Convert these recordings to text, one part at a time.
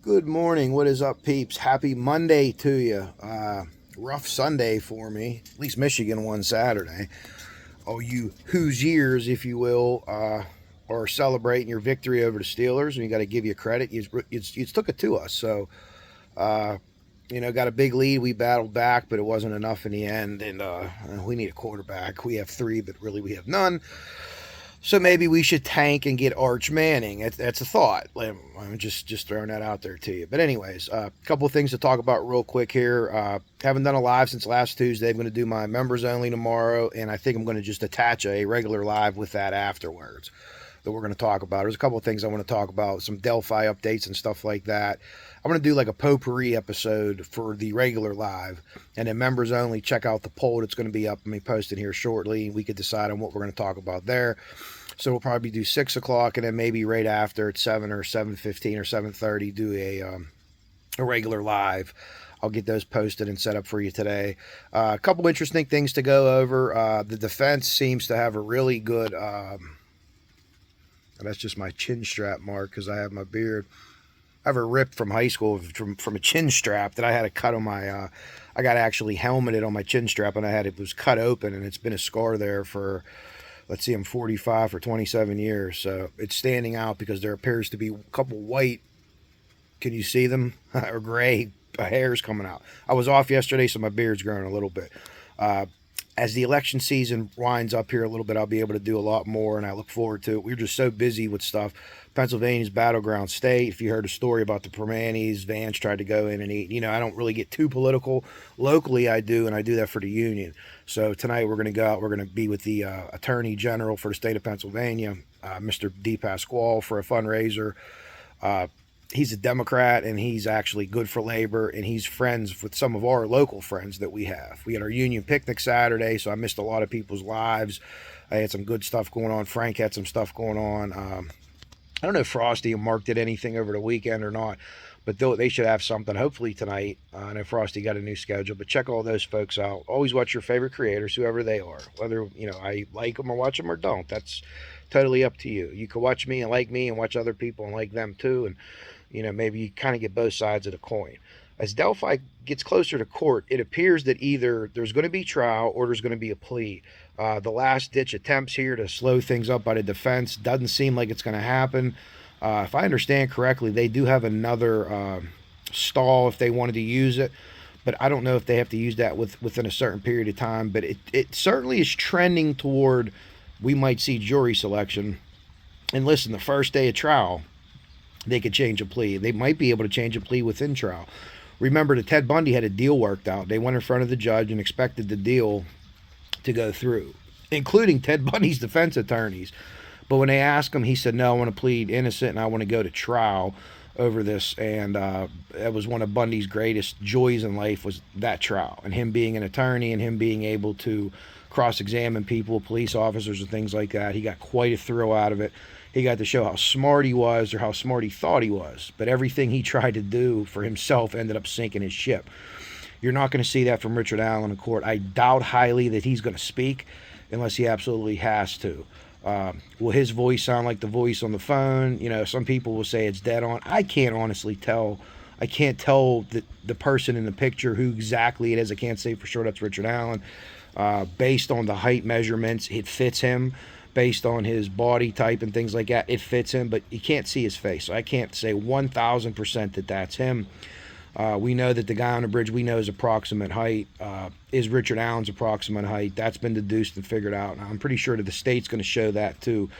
Good morning. What is up, peeps? Happy Monday to you. Rough Sunday for me. At least Michigan won Saturday. Oh, you Hoosiers, if you will, are celebrating your victory over the Steelers, and you got to give you credit. You took it to us. So, uh, got a big lead. We battled back, but it wasn't enough in the end. And we need a quarterback. We have three, but really we have none. So maybe we should tank and get Arch Manning. That's a thought. I'm just throwing that out there to you. But anyways, a couple of things to talk about real quick here. Haven't done a live since last Tuesday. I'm going to do my members only tomorrow, and I think I'm going to just attach a regular live with that afterwards that we're going to talk about. There's a couple of things I want to talk about, some Delphi updates and stuff like that. I'm going to do like a potpourri episode for the regular live, and then members only. Check out the poll that's going to be up and be posted here shortly. We could decide on what we're going to talk about there. So we'll probably do 6 o'clock, and then maybe right after at 7 or 7:15 or 7:30 do a regular live. I'll get those posted and set up for you today. A couple interesting things to go over. The defense seems to have a really good. That's just my chin strap mark because I have my beard. I have a rip from high school from a chin strap that I had to cut on my. I got actually helmeted on my chin strap, and it was cut open, and it's been a scar there for. Let's see, I'm 45 for 27 years, so it's standing out because there appears to be a couple white, can you see them, or gray hairs coming out. I was off yesterday, so my beard's growing a little bit. As the election season winds up here a little bit, I'll be able to do a lot more, and I look forward to it. We're just so busy with stuff. Pennsylvania's battleground state. If you heard a story about the Permanis, Vance tried to go in and eat. I don't really get too political. Locally, I do, and I do that for the union. So tonight we're going to go out. We're going to be with the Attorney General for the state of Pennsylvania, Mr. D. Pasquale, for a fundraiser. He's a Democrat, and he's actually good for labor, and he's friends with some of our local friends that we have. We had our union picnic Saturday, so I missed a lot of people's lives. I had some good stuff going on. Frank had some stuff going on. I don't know if Frosty and Mark did anything over the weekend or not, but they should have something hopefully tonight. I know Frosty got a new schedule, but check all those folks out. Always watch your favorite creators, whoever they are. Whether I like them or watch them or don't, that's totally up to you. You can watch me and watch other people and like them too, and maybe you kind of get both sides of the coin. As Delphi gets closer to court, it appears that either there's going to be trial or there's going to be a plea. The last-ditch attempts here to slow things up by the defense doesn't seem like it's going to happen. If I understand correctly, they do have another stall if they wanted to use it, but I don't know if they have to use that within a certain period of time. But it certainly is trending toward we might see jury selection. And listen, the first day of trial, they could change a plea. They might be able to change a plea within trial. Remember that Ted Bundy had a deal worked out. They went in front of the judge and expected the deal to go through, including Ted Bundy's defense attorneys. But when they asked him, he said, no, I want to plead innocent and I want to go to trial over this. And that was one of Bundy's greatest joys in life, was that trial, and him being an attorney and him being able to cross-examine people, police officers and things like that. He got quite a thrill out of it. He got to show how smart he was, or how smart he thought he was. But everything he tried to do for himself ended up sinking his ship. You're not going to see that from Richard Allen in court. I doubt highly that he's going to speak unless he absolutely has to. Will his voice sound like the voice on the phone? Some people will say it's dead on. I can't honestly tell. I can't tell the person in the picture who exactly it is. I can't say for sure that's Richard Allen. Based on the height measurements, it fits him. Based on his body type and things like that, it fits him, but you can't see his face. So I can't say 1,000% that that's him. We know that the guy on the bridge we know is approximate height is Richard Allen's approximate height. That's been deduced and figured out. And I'm pretty sure that the state's going to show that too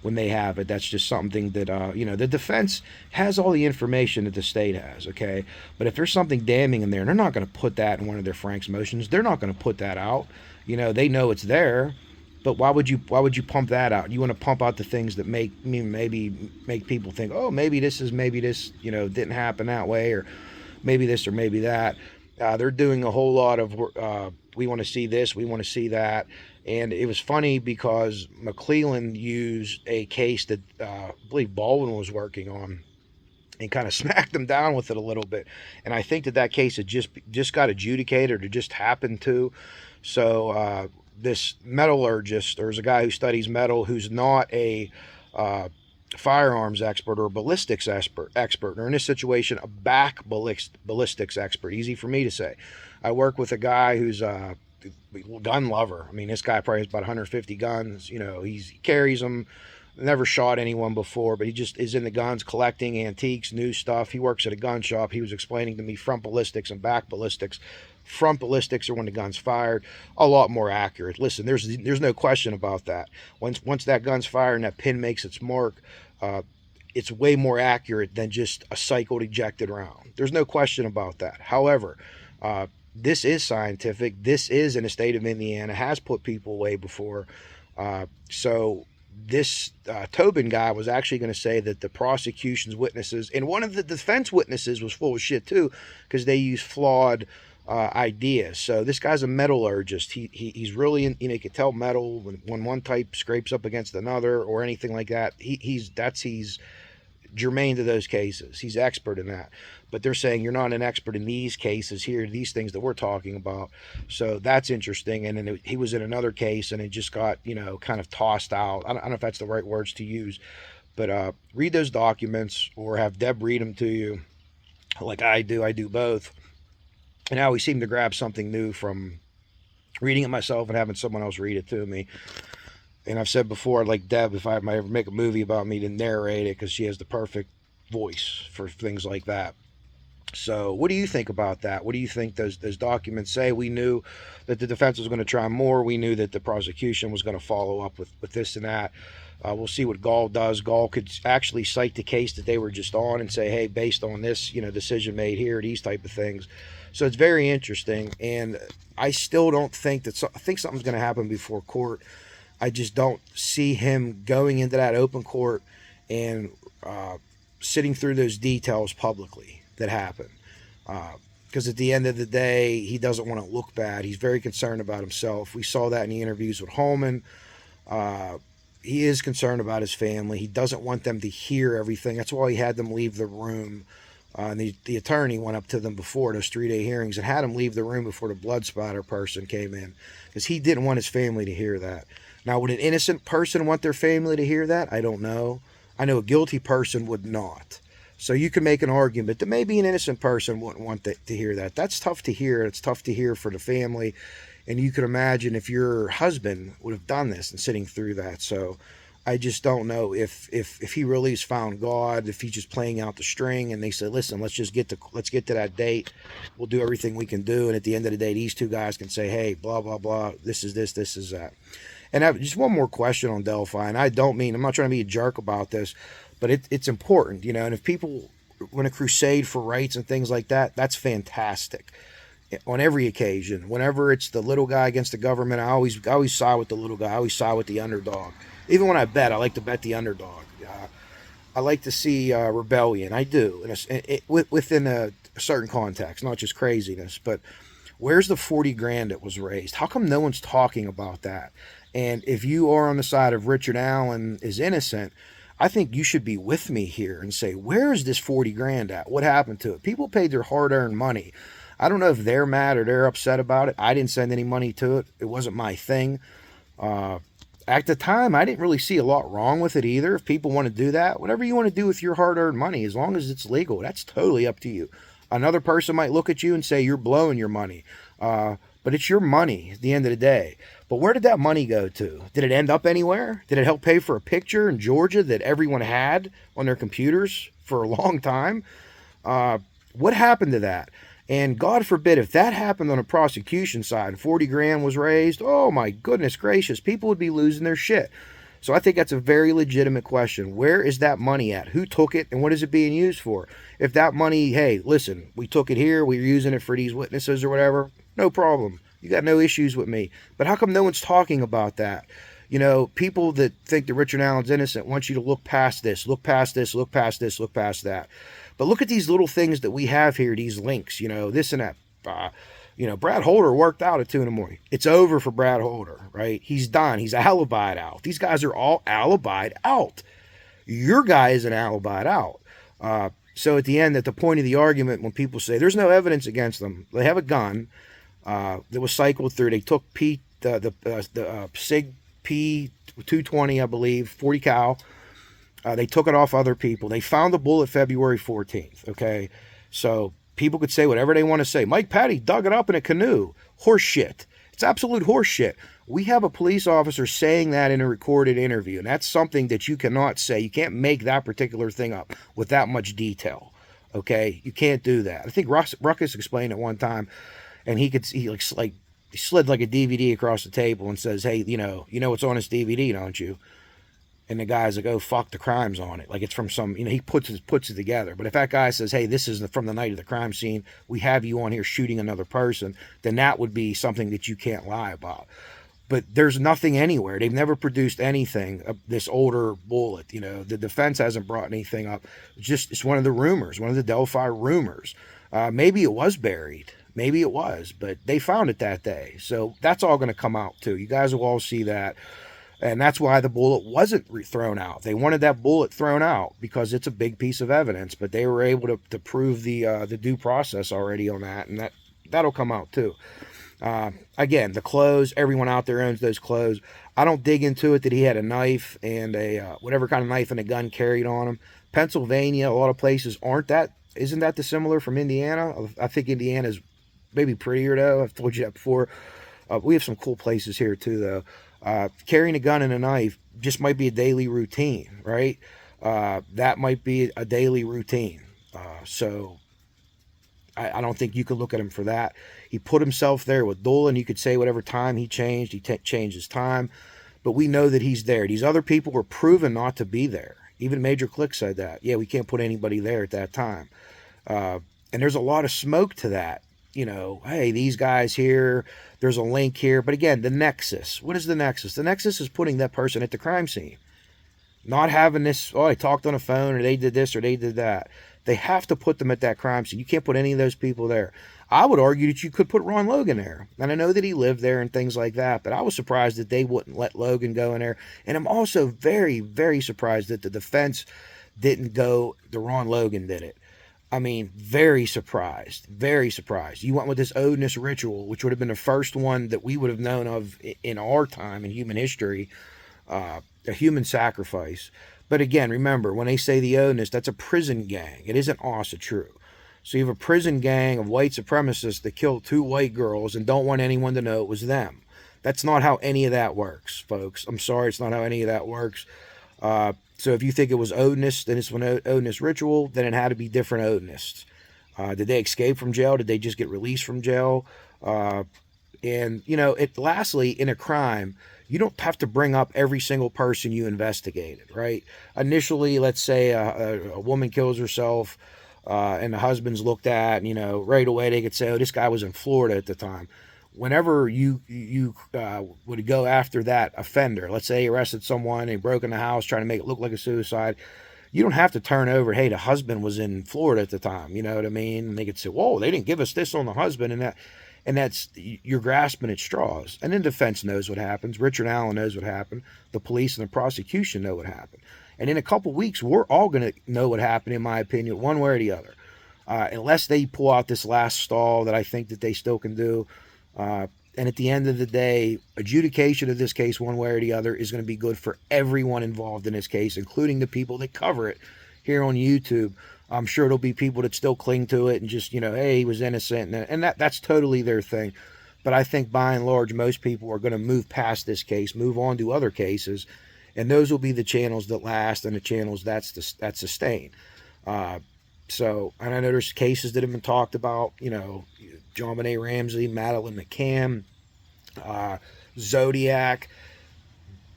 when they have it. That's just something that, the defense has all the information that the state has, okay? But if there's something damning in there, they're not going to put that in one of their Frank's motions. They're not going to put that out. They know it's there. But why would you pump that out? You want to pump out the things that make people think, oh, maybe this didn't happen that way, or maybe this or maybe that. They're doing a whole lot of we want to see this, we want to see that. And it was funny because McClellan used a case that I believe Baldwin was working on and kind of smacked them down with it a little bit. And I think that case had just got adjudicated, or just happened to. So this metallurgist, there's a guy who studies metal who's not a firearms expert or a ballistics expert, or in this situation, a back ballistics expert. Easy for me to say. I work with a guy who's a gun lover. I mean, this guy probably has about 150 guns. You know, he carries them. Never shot anyone before, but he just is in the guns, collecting antiques, new stuff. He works at a gun shop. He was explaining to me front ballistics and back ballistics. Front ballistics are when the gun's fired, a lot more accurate. Listen, there's no question about that. Once that gun's fired and that pin makes its mark, it's way more accurate than just a cycled ejected round. There's no question about that. However, this is scientific. This is in the state of Indiana, has put people away before. So this Tobin guy was actually going to say that the prosecution's witnesses, and one of the defense witnesses was full of shit too, because they used flawed ideas. So this guy's a metallurgist. He's really in, you could tell metal when one type scrapes up against another or anything like that. He's germane to those cases. He's expert in that. But they're saying you're not an expert in these cases here, these things that we're talking about. So that's interesting. And then he was in another case and it just got, kind of tossed out. I don't know if that's the right words to use, but read those documents or have Deb read them to you like I do. I do both. And I always seem to grab something new from reading it myself and having someone else read it to me. And I've said before, I'd like Deb, if I might ever make a movie about me, to narrate it, because she has the perfect voice for things like that. So what do you think about that? What do you think those documents say? We knew that the defense was going to try more. We knew that the prosecution was going to follow up with this and that. We'll see what Gall does. Gall could actually cite the case that they were just on and say, hey, based on this, decision made here, these type of things. So it's very interesting. And I still don't think that, I think something's going to happen before court. I just don't see him going into that open court and sitting through those details publicly that happen. Because at the end of the day, he doesn't want to look bad. He's very concerned about himself. We saw that in the interviews with Holman. He is concerned about his family. He doesn't want them to hear everything. That's why he had them leave the room. And the attorney went up to them before those 3-day hearings and had them leave the room before the blood spatter person came in, because he didn't want his family to hear that. Now, would an innocent person want their family to hear that? I don't know. I know a guilty person would not. So you can make an argument that maybe an innocent person wouldn't want to hear that. That's tough to hear. It's tough to hear for the family. And you can imagine if your husband would have done this and sitting through that. So I just don't know if he really has found God, if he's just playing out the string and they said, listen, let's get to that date. We'll do everything we can do. And at the end of the day, these two guys can say, hey, blah, blah, blah. This is this, this is that. And I have just one more question on Delphi. And I'm not trying to be a jerk about this, but it's important, and if people want to crusade for rights and things like that, that's fantastic. On every occasion, whenever it's the little guy against the government, I always side with the little guy. I always side with the underdog. Even when I bet, I like to bet the underdog. I like to see rebellion. I do, within a certain context, not just craziness. But where's the 40 grand that was raised? How come no one's talking about that? And if you are on the side of Richard Allen is innocent, I think you should be with me here and say, where is this 40 grand at? What happened to it? People paid their hard-earned money. I don't know if they're mad or they're upset about it. I didn't send any money to it. It wasn't my thing. At the time, I didn't really see a lot wrong with it either. If people want to do that, whatever you want to do with your hard-earned money, as long as it's legal, that's totally up to you. Another person might look at you and say you're blowing your money. But it's your money at the end of the day. But where did that money go to? Did it end up anywhere? Did it help pay for a picture in Georgia that everyone had on their computers for a long time? What happened to that? And God forbid, if that happened on a prosecution side and 40 grand was raised, oh my goodness gracious, people would be losing their shit. So I think that's a very legitimate question. Where is that money at? Who took it and what is it being used for? If that money, hey, listen, we took it here, we're using it for these witnesses or whatever, no problem. You got no issues with me. But how come no one's talking about that? You know, people that think that Richard Allen's innocent want you to look past this, look past this, look past this, look past that. But look at these little things that we have here, these links, you know, this and that. Brad Holder worked out at 2 a.m. It's over for Brad Holder, right? He's done. He's alibied out. These guys are all alibied out. Your guy isn't alibied out. So at the end, at the point of the argument, when people say there's no evidence against them, they have a gun that was cycled through. They took the SIG P220, I believe, 40 cal. They took it off other people. They found the bullet February 14th. Okay, so people could say whatever they want to say. Mike Patty dug it up in a canoe. Horse shit. It's absolute horse shit. We have a police officer saying that in a recorded interview, and that's something that you cannot say. You can't make that particular thing up with that much detail. Okay, you can't do that. I think Ruckus explained it one time, and he slid like a DVD across the table and says, "Hey, you know what's on this DVD, don't you?" And the guy's like, "Oh, fuck, the crime's on it." Like it's from some, he puts it together. But if that guy says, "Hey, this is from the night of the crime scene, we have you on here shooting another person," then that wowould be something that you can't lie about. But there's nothing anywhere. They've never produced anything, this older bullet. The defense hasn't brought anything up. It's one of the rumors, one of the Delphi rumors. Maybe it was buried. Maybe it was, but they found it that day. So that's all going to come out too. You guys will all see that. And that's why the bullet wasn't thrown out. They wanted that bullet thrown out because it's a big piece of evidence. But they were able to prove the due process already on that, and that'll come out too. Again, the clothes. Everyone out there owns those clothes. I don't dig into it that he had a knife and a whatever kind of knife and a gun carried on him. Pennsylvania, a lot of places isn't that dissimilar from Indiana? I think Indiana's maybe prettier though. I've told you that before. We have some cool places here too though. Carrying a gun and a knife just might be a daily routine, right? That might be a daily routine. So I don't think you could look at him for that. He put himself there with Dolan. You could say whatever time he changed, changed his time. But we know that he's there. These other people were proven not to be there. Even Major Click said that. Yeah, we can't put anybody there at that time. And there's a lot of smoke to that. Hey, these guys here, there's a link here. But again, the nexus. What is the nexus? The nexus is putting that person at the crime scene. Not having this, I talked on the phone, or they did this, or they did that. They have to put them at that crime scene. You can't put any of those people there. I would argue that you could put Ron Logan there. And I know that he lived there and things like that, but I was surprised that they wouldn't let Logan go in there. And I'm also very, very surprised that the defense didn't go, the Ron Logan did it. I mean, very surprised. Very surprised. You went with this Odinist ritual, which would have been the first one that we would have known of in our time in human history, a human sacrifice. But again, remember, when they say the Odinist, that's a prison gang. It isn't also true. So you have a prison gang of white supremacists that killed 2 white girls and don't want anyone to know it was them. That's not how any of that works, folks. I'm sorry, it's not how any of that works. So if you think it was Odinist, then it's an Odinist ritual, then it had to be different Odinists. Did they escape from jail? Did they just get released from jail? Lastly, in a crime, you don't have to bring up every single person you investigated, right? Initially, let's say a woman kills herself and the husband's looked at, right away they could say, oh, this guy was in Florida at the time. Whenever you would go after that offender, let's say he arrested someone, they broke in the house trying to make it look like a suicide, you don't have to turn over, hey, the husband was in Florida at the time, you know what I mean? And they could say, whoa, they didn't give us this on the husband, and that's, you're grasping at straws. And then defense knows what happens. Richard Allen knows what happened. The police and the prosecution know what happened. And in a couple weeks, we're all going to know what happened, in my opinion, one way or the other. Unless they pull out this last stall that I think that they still can do. And at the end of the day, adjudication of this case, one way or the other, is going to be good for everyone involved in this case, including the people that cover it here on YouTube. I'm sure there'll be people that still cling to it and just, hey, he was innocent. And that's totally their thing. But I think by and large, most people are going to move past this case, move on to other cases. And those will be the channels that last and the channels that sustain. So, and I know there's cases that have been talked about, John Benet Ramsey, Madeline McCann, Zodiac.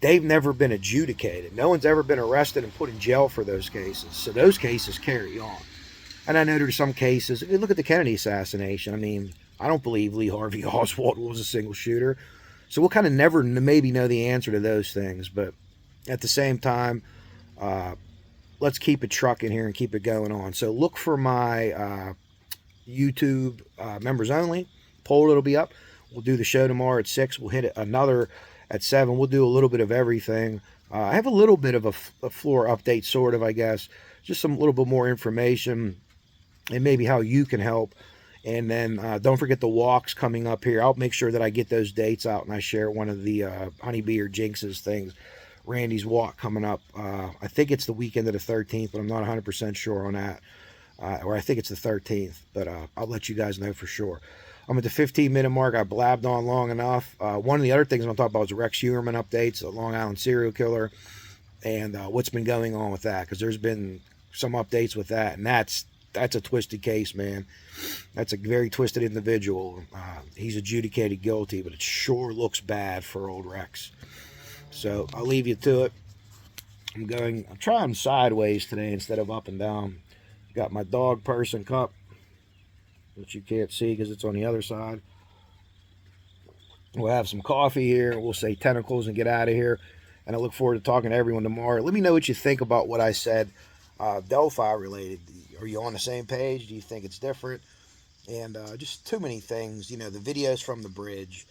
They've never been adjudicated. No one's ever been arrested and put in jail for those cases. So those cases carry on. And I know there's some cases, if you look at the Kennedy assassination, I mean, I don't believe Lee Harvey Oswald was a single shooter. So we'll kind of never maybe know the answer to those things. But at the same time, let's keep it trucking here and keep it going on. So look for my YouTube members only poll. It'll be up. We'll do the show tomorrow at 6. We'll hit another at 7. We'll do a little bit of everything. I have a little bit of a floor update, sort of, I guess. Just some little bit more information and maybe how you can help. And then don't forget the walks coming up here. I'll make sure that I get those dates out and I share one of the Honeybee or Jinx's things Randy's walk coming up. I think it's the weekend of the 13th, but I'm not 100% sure on that. Or I think it's the 13th, but I'll let you guys know for sure. I'm at the 15-minute mark. I blabbed on long enough. One of the other things I'm going to talk about is Rex Huerman updates, the Long Island serial killer, and what's been going on with that, because there's been some updates with that, and that's a twisted case, man. That's a very twisted individual. He's adjudicated guilty, but it sure looks bad for old Rex. So I'll leave you to it. I'm trying sideways today instead of up and down. Got my dog person cup, which you can't see because it's on the other side. We'll have some coffee here. We'll say tentacles and get out of here. And I look forward to talking to everyone tomorrow. Let me know what you think about what I said, Delphi related. Are you on the same page? Do you think it's different? And just too many things. You know, the videos from the bridge.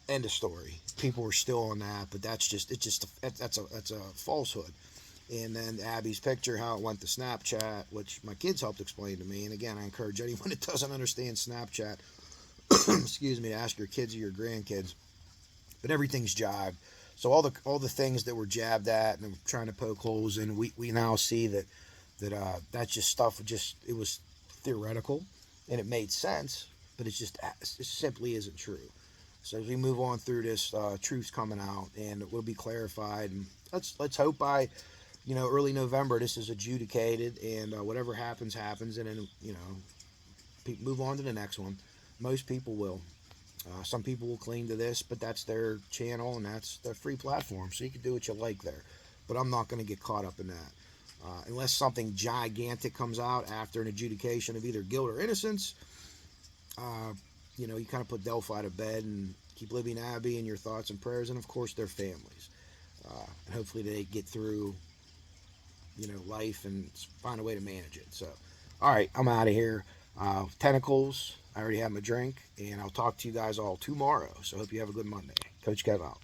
End of story. People were still on that, but that's a falsehood. And then Abby's picture, how it went to Snapchat, which my kids helped explain to me. And again, I encourage anyone that doesn't understand Snapchat, excuse me, to ask your kids or your grandkids. But everything's jabbed. So all the things that were jabbed at and trying to poke holes in, we now see that's just stuff. It was theoretical, and it made sense, but it simply isn't true. So as we move on through this, truth's coming out, and it will be clarified. And let's hope by early November this is adjudicated, and whatever happens, and then move on to the next one. Most people will. Some people will cling to this, but that's their channel and that's their free platform, so you can do what you like there. But I'm not going to get caught up in that. Unless something gigantic comes out after an adjudication of either guilt or innocence, you kind of put Delphi to bed and keep Libby and Abby in your thoughts and prayers, and of course their families. And hopefully they get through, life and find a way to manage it. So, all right, I'm out of here. Tentacles. I already had my drink, and I'll talk to you guys all tomorrow. So, hope you have a good Monday. Coach Kev out.